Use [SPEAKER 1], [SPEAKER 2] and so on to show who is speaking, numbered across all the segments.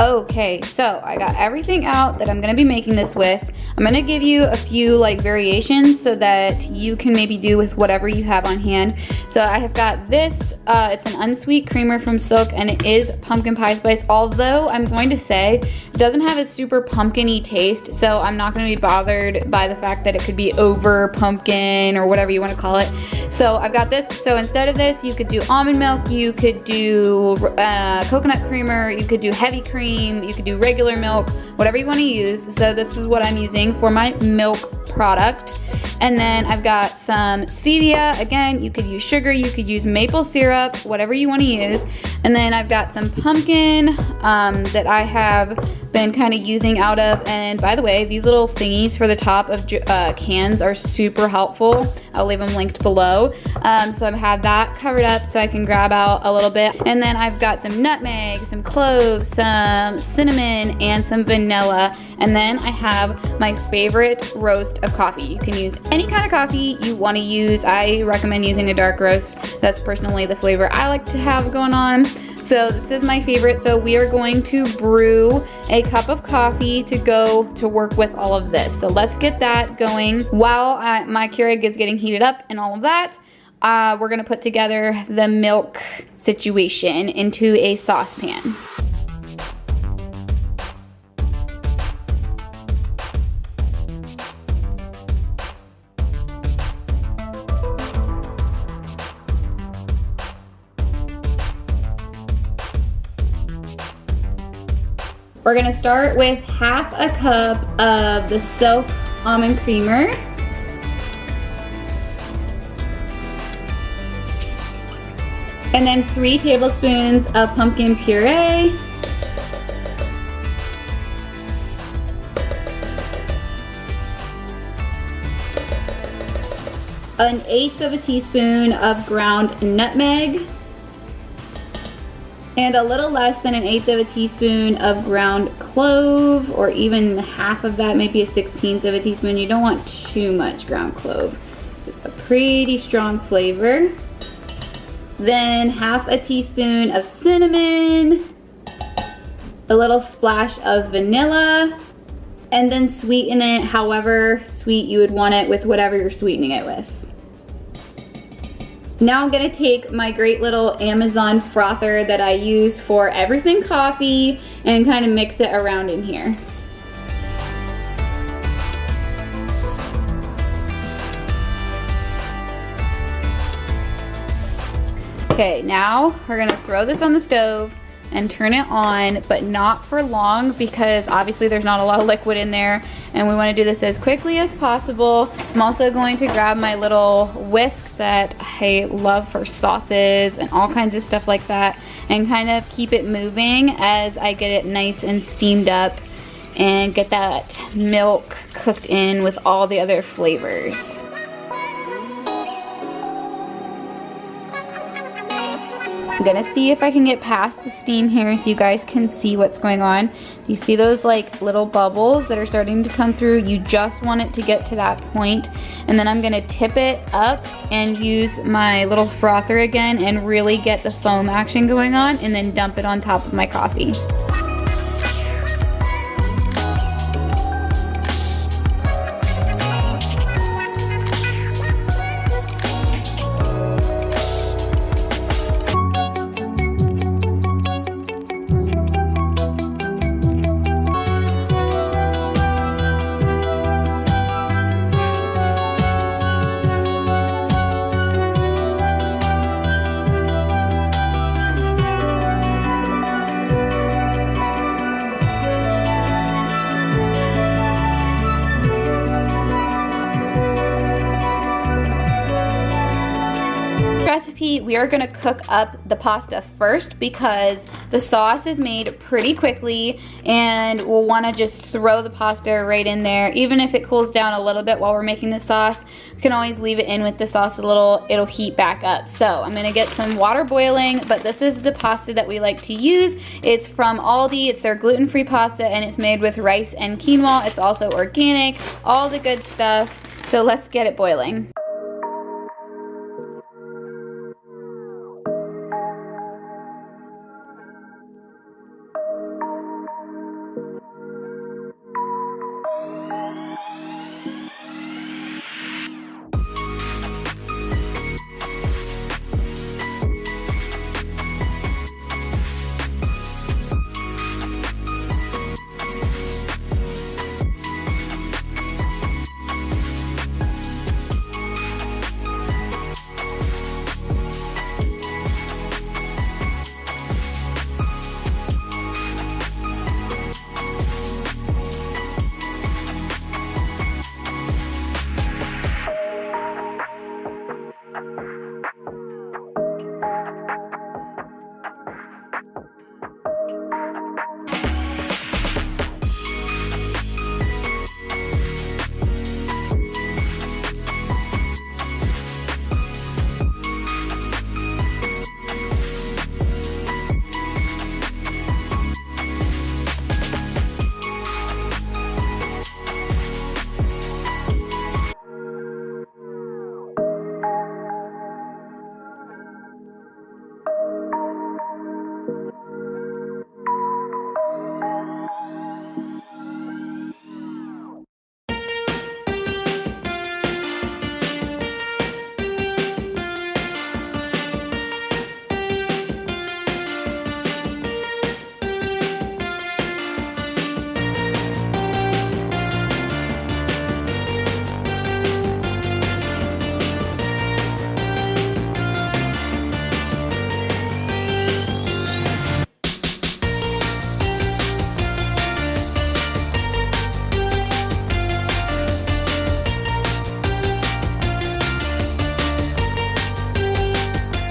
[SPEAKER 1] Okay, so I got everything out that I'm gonna be making this with. I'm gonna give you a few like variations so that you can maybe do with whatever you have on hand. So I have got this, it's an unsweet creamer from Silk and it is pumpkin pie spice. Although I'm going to say it doesn't have a super pumpkin-y taste, so I'm not gonna be bothered by the fact that it could be over pumpkin or whatever you wanna call it. So I've got this. So instead of this, you could do almond milk, you could do coconut creamer, you could do heavy cream, you could do regular milk, whatever you want to use. So this is what I'm using for my milk product. And then I've got some stevia. Again, you could use sugar, you could use maple syrup, whatever you want to use. And then I've got some pumpkin that I have been kind of using out of. And by the way, these little thingies for the top of cans are super helpful. I'll leave them linked below. So I've had that covered up so I can grab out a little bit. And then I've got some nutmeg, some cloves, some cinnamon, and some vanilla. And then I have my favorite roast of coffee. You can use any kind of coffee you want to use. I recommend using a dark roast. That's personally the flavor I like to have going on. So this is my favorite. So we are going to brew a cup of coffee to go to work with all of this. So let's get that going. While my Keurig is getting heated up and all of that, we're gonna put together the milk situation into a saucepan. We're gonna start with half a cup of the Silk almond creamer. And then 3 tablespoons of pumpkin puree. An 1/8 of a teaspoon of ground nutmeg. And a little less than an 1/8 of a teaspoon of ground clove, or even half of that, maybe a 1/16 of a teaspoon. You don't want too much ground clove. It's a pretty strong flavor. Then half a teaspoon of cinnamon, a little splash of vanilla, and then sweeten it however sweet you would want it with whatever you're sweetening it with. Now I'm gonna take my great little Amazon frother that I use for everything coffee and kind of mix it around in here. Okay, now we're gonna throw this on the stove and turn it on, but not for long because obviously there's not a lot of liquid in there and we wanna do this as quickly as possible. I'm also going to grab my little whisk that I love for sauces and all kinds of stuff like that and kind of keep it moving as I get it nice and steamed up and get that milk cooked in with all the other flavors. I'm gonna see if I can get past the steam here so you guys can see what's going on. You see those like little bubbles that are starting to come through? You just want it to get to that point. And then I'm gonna tip it up and use my little frother again and really get the foam action going on and then dump it on top of my coffee. Recipe, we are gonna cook up the pasta first because the sauce is made pretty quickly and we'll wanna just throw the pasta right in there. Even if it cools down a little bit while we're making the sauce, we can always leave it in with the sauce a little, it'll heat back up. So I'm gonna get some water boiling, but this is the pasta that we like to use. It's from Aldi, it's their gluten-free pasta and it's made with rice and quinoa. It's also organic, all the good stuff. So let's get it boiling.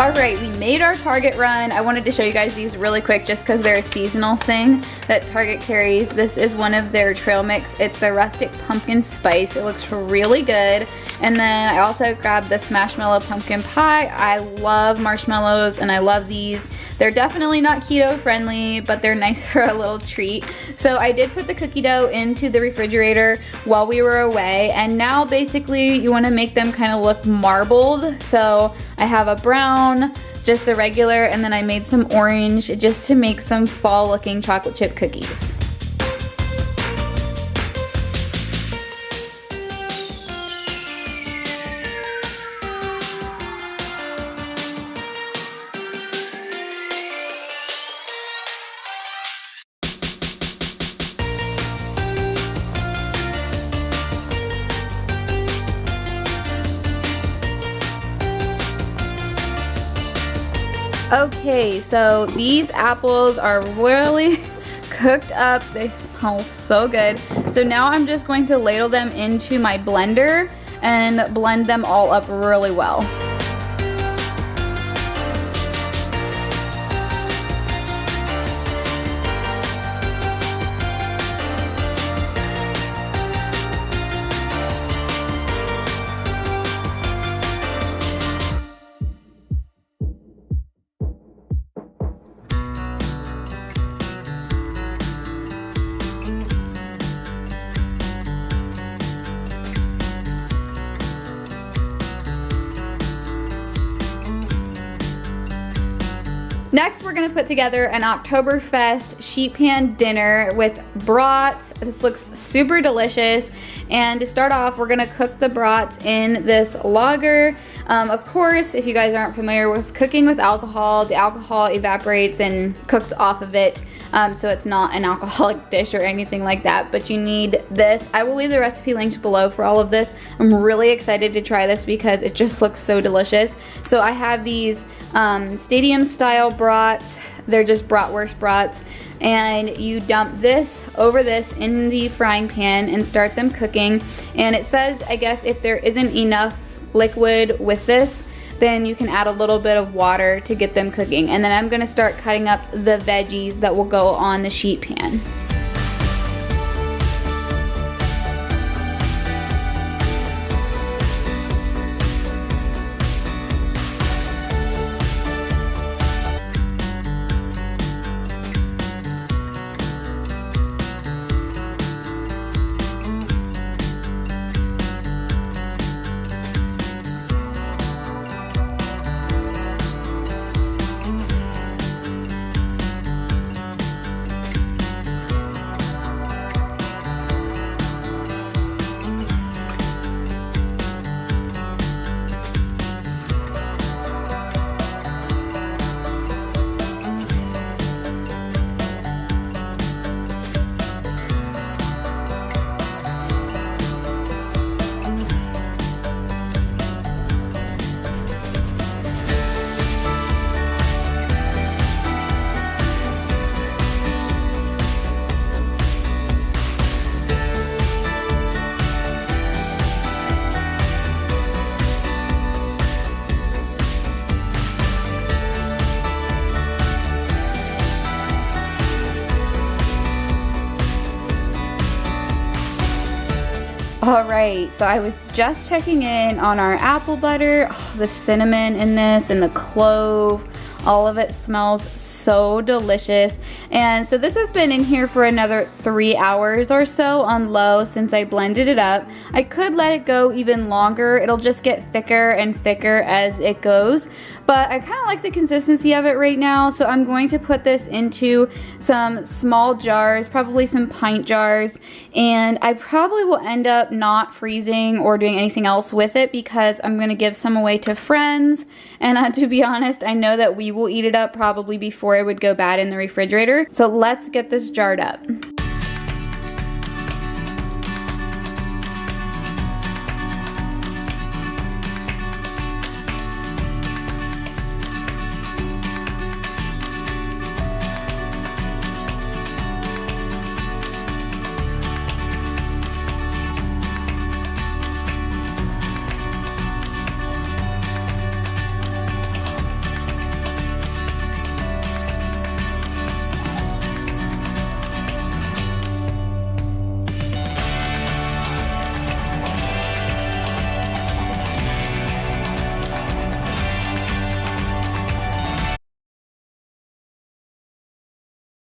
[SPEAKER 1] Alright, we made our Target run. I wanted to show you guys these really quick just because they're a seasonal thing that Target carries. This is one of their trail mix. It's the rustic pumpkin spice. It looks really good. And then I also grabbed the Smashmallow pumpkin pie. I love marshmallows and I love these. They're definitely not keto friendly, but they're nice for a little treat. So I did put the cookie dough into the refrigerator while we were away, and now basically you want to make them kind of look marbled. So I have a brown, just the regular, and then I made some orange just to make some fall looking chocolate chip cookies. Okay, so these apples are really cooked up. They smell so good. So now I'm just going to ladle them into my blender and blend them all up really well. Next, we're gonna put together an Oktoberfest sheet pan dinner with brats. This looks super delicious. And to start off, we're gonna cook the brats in this lager. Of course, if you guys aren't familiar with cooking with alcohol, the alcohol evaporates and cooks off of it. So it's not an alcoholic dish or anything like that, but you need this. I will leave the recipe linked below for all of this. I'm really excited to try this because it just looks so delicious. So I have these stadium style brats. They're just bratwurst brats. And you dump this over this in the frying pan and start them cooking. And it says, I guess, if there isn't enough liquid with this, then you can add a little bit of water to get them cooking. And then I'm gonna start cutting up the veggies that will go on the sheet pan. All right, so I was just checking in on our apple butter. Oh, the cinnamon in this and the clove, all of it smells so delicious. And so this has been in here for another 3 hours or so on low since I blended it up. I could let it go even longer. It'll just get thicker and thicker as it goes. But I kind of like the consistency of it right now, so I'm going to put this into some small jars, probably some pint jars, and I probably will end up not freezing or doing anything else with it because I'm going to give some away to friends, and to be honest, I know that we will eat it up probably before it would go bad in the refrigerator. So let's get this jarred up.